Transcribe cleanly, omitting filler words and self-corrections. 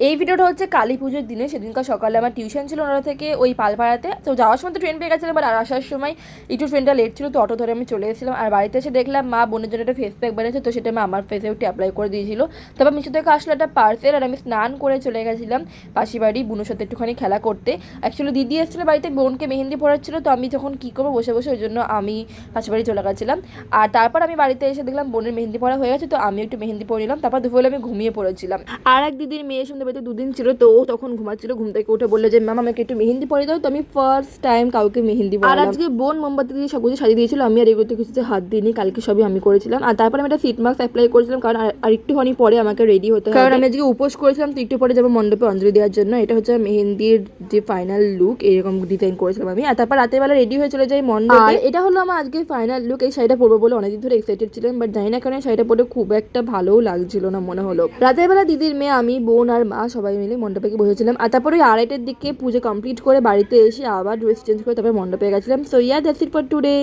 এই ভিডিওটা হচ্ছে কালী পুজোর দিনে। সেদিনকার সকালে আমার টিউশন ছিল ওনারা থেকে ওই পালপাড়াতে। তো যাওয়ার সময় তো ট্রেন পেয়ে গেছিলাম, আর আসার সময় একটু ট্রেনটা লেট ছিল, তো অটো ধরে আমি চলে এসেছিলাম। আর বাড়িতে এসে দেখলাম মা বোনের জন্য একটা ফেস প্যাক বানিয়েছে, তো সেটা আমি আমার ফেসে একটু অ্যাপ্লাই করে দিয়েছিল। তারপর মিশো থেকে আসলো একটা পার্সেল, আর আমি স্নান করে চলে গেছিলাম পাশি বাড়ি বুনুর সাথে একটুখানি খেলা করতে। অ্যাকচুয়ালি দিদি এসেছিলো বাড়িতে, বোনকে মেহেন্দি পড়াচ্ছিল, তো আমি যখন কী করবো বসে বসে, ওই জন্য আমি পাশি বাড়ি চলে গেছিলাম। আর তারপর আমি বাড়িতে এসে দেখলাম বোনের মেহেন্দি পড়া হয়ে গেছে, তো আমি একটু মেহেন্দি পরে নিলাম। তারপর দুপুরে আমি ঘুমিয়ে পড়েছিলাম। আর এক দিদির মেয়ে শুনতে বাড়িতে দুদিন ছিল, তো ও তখন ঘুমাচ্ছিল, ঘুম থেকে উঠে বললো যে ম্যাম আমাকে একটু মেহেন্দি পরিয়ে দাও। তো আমি ফার্স্ট টাইম কাউকে মেহেন্দি পরালাম। আর আজকে বোন মোমবাতি দিয়ে সব কিছু সাজিয়ে দিয়েছিল, আমি আর এগুলোতে কিছুতে হাত দিইনি, কালকে সবই আমি করেছিলাম। আর তারপরে আমি একটা ফিট মাস্ক অ্যাপ্লাই করেছিলাম, কারণ আর একটুখানি পরে আমাকে রেডি হতে হবে, কারণ আমি আজকে উপোস করেছিলাম। তো একটু পরে যাবো মণ্ডপে অঞ্জলি দেওয়ার জন্য। এটা হচ্ছে মেহেন্দির যে ফাইনাল লুক, এরকম ডিজাইন করেছিলাম আমি। আর তারপর রাতের বেলা রেডি হয়ে চলে যাই মণ্ডপে। আর এটা হলো আমার আজকে ফাইনাল লুক। এই শাড়িটা পরবো বলে অনেকদিন ধরে এক্সাইটেড ছিলাম, বাট জানি না কেন শাড়িটা পরে খুব একটা ভালোও লাগছিল না মনে হলো। রাতের বেলা দিদির মেয়ে, আমি, বোন আর মা সবাই মিলে মণ্ডপে গিয়ে বসেছিলাম। আর তারপরে ওই 2:30টার দিকে পুজো কমপ্লিট করে বাড়িতে এসে আবার ড্রেস চেঞ্জ করে তারপরে মণ্ডপে গেছিলাম। So yeah that's it for today.